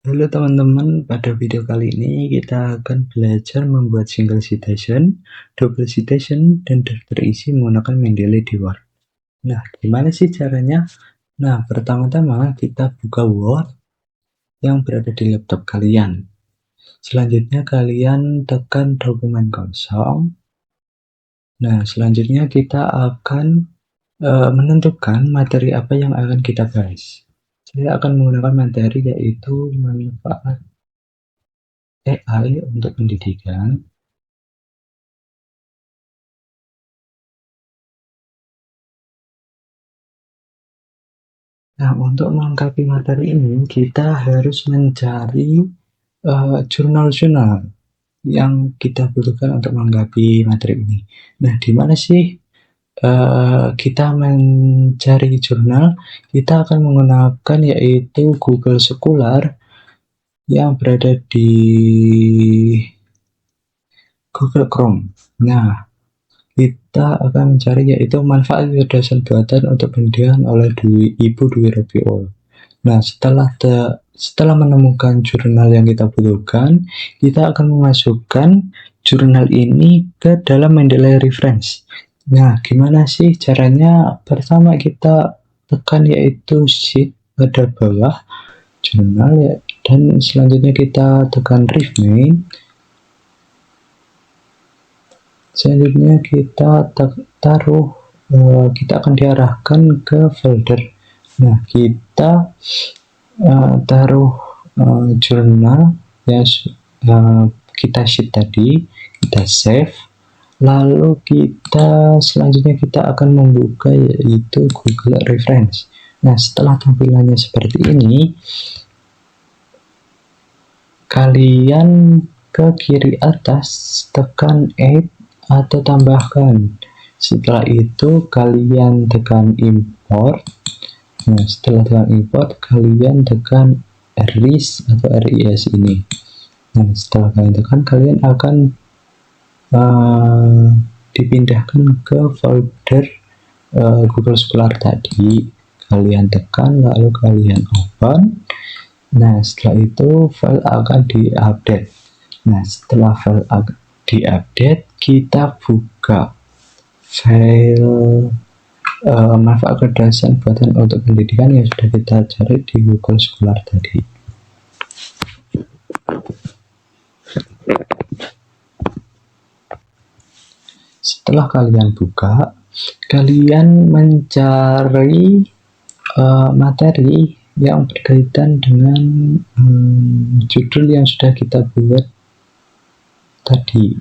Halo teman-teman, pada video kali ini kita akan belajar membuat single citation, double citation, dan daftar isi menggunakan Mendeley di Word. Nah, gimana sih caranya? Nah, pertama-tama kita buka Word yang berada di laptop kalian. Selanjutnya kalian tekan dokumen kosong. Nah, selanjutnya kita akan menentukan materi apa yang akan kita bahas. Saya akan menggunakan materi yaitu manfaat AI untuk pendidikan. Nah, untuk melengkapi materi ini, kita harus mencari jurnal-jurnal yang kita butuhkan untuk melengkapi materi ini. Nah, di mana sih kita mencari jurnal? Kita akan menggunakan yaitu Google Scholar yang berada di Google Chrome. Nah, kita akan mencari yaitu manfaat kecerdasan buatan untuk pendidikan oleh Ibu Dwi Robiol. Nah, setelah menemukan jurnal yang kita butuhkan, kita akan memasukkan jurnal ini ke dalam Mendeley Reference. Nah, gimana sih caranya? Pertama kita tekan yaitu sheet pada bawah jurnal ya, dan selanjutnya kita tekan rename. Selanjutnya kita kita akan diarahkan ke folder. Nah, kita taruh jurnal yang kita sheet tadi, kita save. Lalu selanjutnya kita akan membuka yaitu Google Reference. Nah, setelah tampilannya seperti ini, kalian ke kiri atas tekan add atau tambahkan. Setelah itu kalian tekan import. Nah, setelah tekan import, kalian tekan RIS atau RIS ini. Nah, setelah kalian tekan, kalian akan dipindahkan ke folder Google Scholar tadi. Kalian tekan, lalu kalian open. Nah, setelah itu file akan diupdate. Nah, setelah file diupdate, kita buka file manfaat kecerdasan buatan untuk pendidikan yang sudah kita cari di Google Scholar tadi. Setelah kalian buka, kalian mencari materi yang berkaitan dengan judul yang sudah kita buat tadi.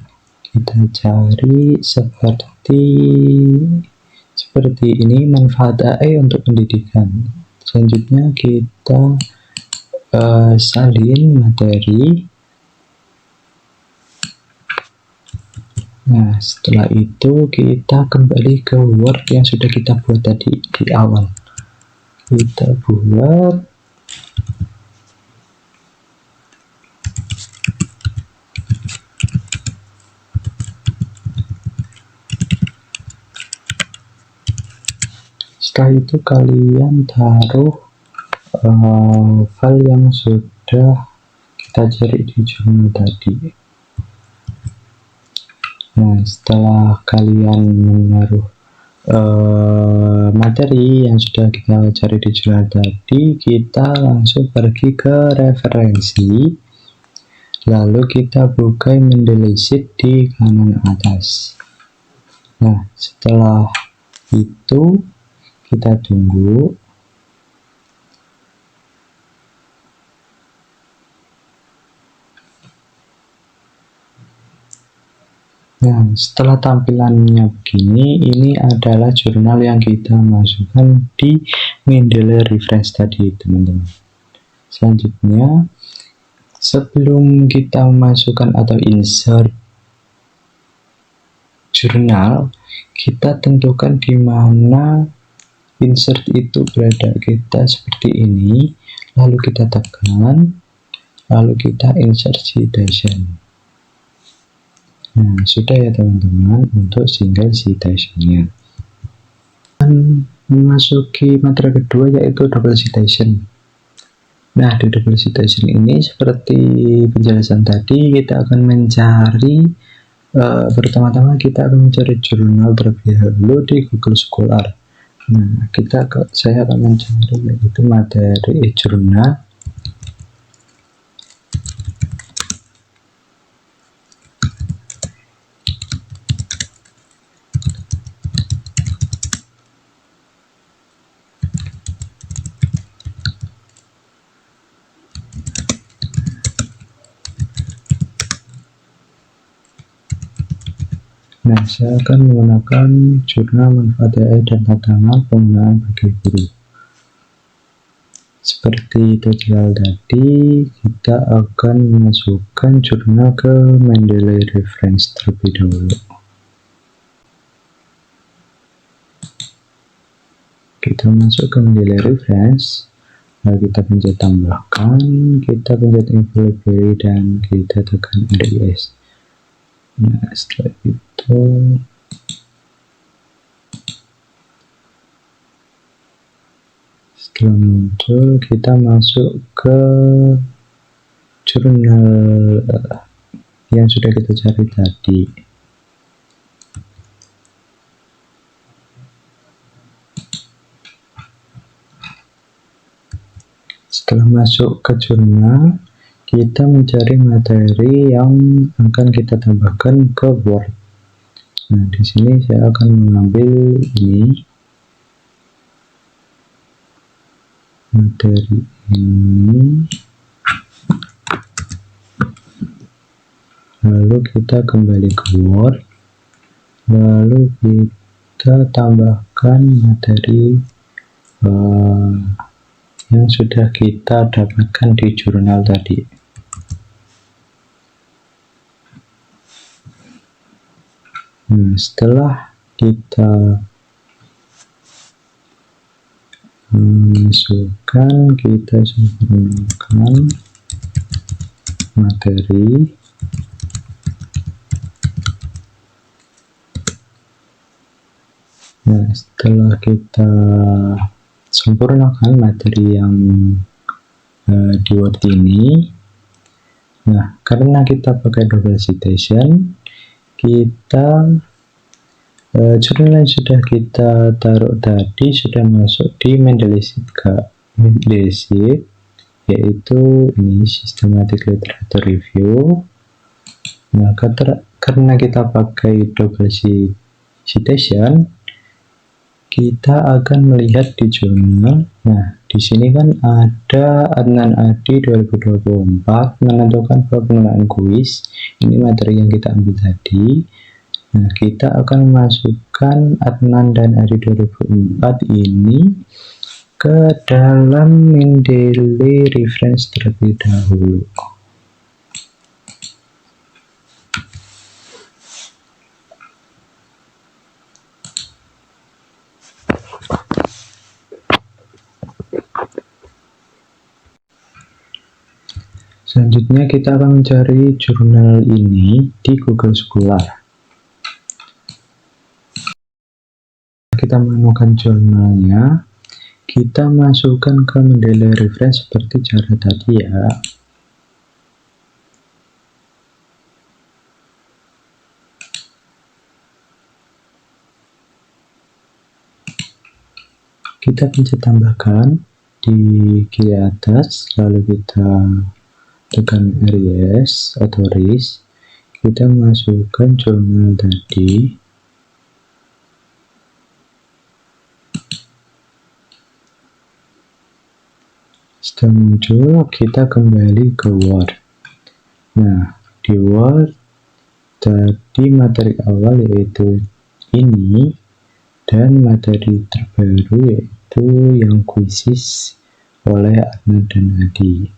Kita cari seperti ini, manfaat AI untuk pendidikan. Selanjutnya kita salin materi. Nah, setelah itu kita kembali ke Word yang sudah kita buat tadi di awal. Kita buat setelah itu kalian taruh file yang sudah kita cari di jurnal tadi. Nah, setelah kalian menaruh materi yang sudah kita cari di jurnal tadi, kita langsung pergi ke referensi, lalu kita buka Mendeley sheet di kanan atas. Nah, setelah itu kita tunggu. Nah, setelah tampilannya begini, ini adalah jurnal yang kita masukkan di Mendeley Reference tadi, teman-teman. Selanjutnya, sebelum kita masukkan atau insert jurnal, kita tentukan di mana insert itu berada. Kita seperti ini, lalu kita tekan, lalu kita insert citation. Nah, sudah ya teman-teman untuk single citation-nya. Dan memasuki materi kedua yaitu double citation. Nah, di double citation ini seperti penjelasan tadi, kita akan mencari pertama-tama kita akan mencari jurnal terlebih dahulu di Google Scholar. Nah, saya akan mencari yaitu materi jurnal. Nah, saya akan menggunakan jurnal manfaat AI dan tantangan penggunaan bagi guru. Seperti tutorial tadi, kita akan memasukkan jurnal ke Mendeley Reference terlebih dahulu. Kita masuk ke Mendeley Reference, lalu kita pencet tambahkan, kita pencet info library, dan kita tekan RIS. Nah, setelah itu setelah muncul, kita masuk ke jurnal yang sudah kita cari tadi. Setelah masuk ke jurnal, kita mencari materi yang akan kita tambahkan ke Word. Nah, di sini saya akan mengambil ini, materi ini, lalu kita kembali ke Word, lalu kita tambahkan materi yang sudah kita dapatkan di jurnal tadi. Nah, setelah kita masukkan, kita sempurnakan materi. Nah, setelah kita sempurnakan materi yang di Word ini, nah, karena kita pakai double citation, kita jurnal yang sudah kita taruh tadi sudah masuk di Mendeley Sheet, yaitu ini Systematic Literature Review. Nah, karena kita pakai double citation, kita akan melihat di jurnal. Nah, di sini kan ada Adnan Adi 2024 menentukan penggunaan kuis. Ini materi yang kita ambil tadi. Nah, kita akan masukkan Adnan dan Adi 2004 ini ke dalam Mendeley Reference terlebih dahulu. Selanjutnya kita akan mencari jurnal ini di Google Scholar. Kita menemukan jurnalnya, kita masukkan ke Mendeley Reference seperti cara tadi ya. Kita pencet tambahkan di kiri atas, lalu kita tekan RIS atau RIS, kita masukkan jurnal tadi. Setelah muncul, kita kembali ke Word. Nah, di Word tadi materi awal yaitu ini, dan materi terbaru yaitu yang kuisis oleh Adnan dan Adi.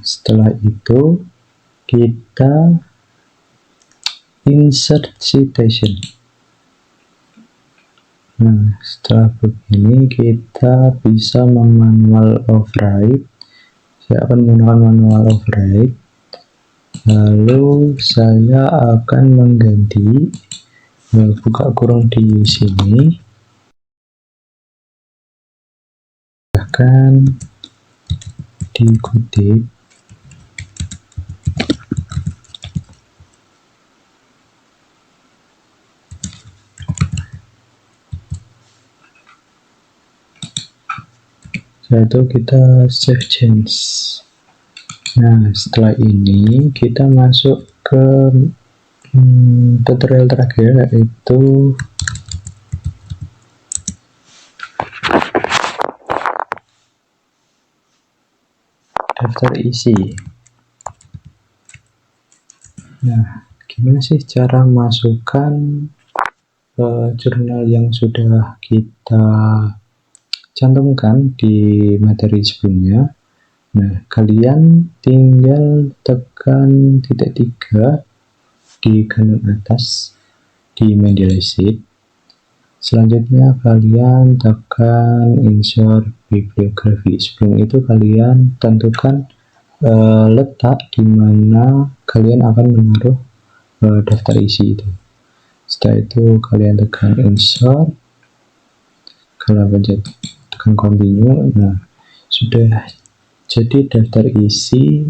Setelah itu kita insert citation. Nah, setelah begini kita bisa memanual override. Saya akan menggunakan manual override. Lalu saya akan mengganti buka kurung di sini, bahkan dikutip setelah itu kita save change. Nah, setelah ini kita masuk ke tutorial terakhir, yaitu daftar isi. Nah, gimana sih cara masukkan jurnal yang sudah kita cantumkan di materi sebelumnya? Nah, kalian tinggal tekan titik 3 di kanan atas di Mendeley Sheet. Selanjutnya kalian tekan insert bibliografi. Sebelum itu kalian tentukan letak di mana kalian akan menaruh daftar isi itu. Setelah itu kalian tekan insert, kalian pencet tekan continue. Nah, sudah jadi daftar isi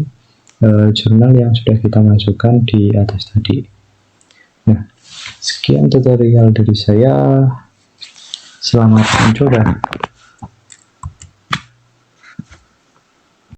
jurnal yang sudah kita masukkan di atas tadi. Nah, sekian tutorial dari saya. Selamat mencoba.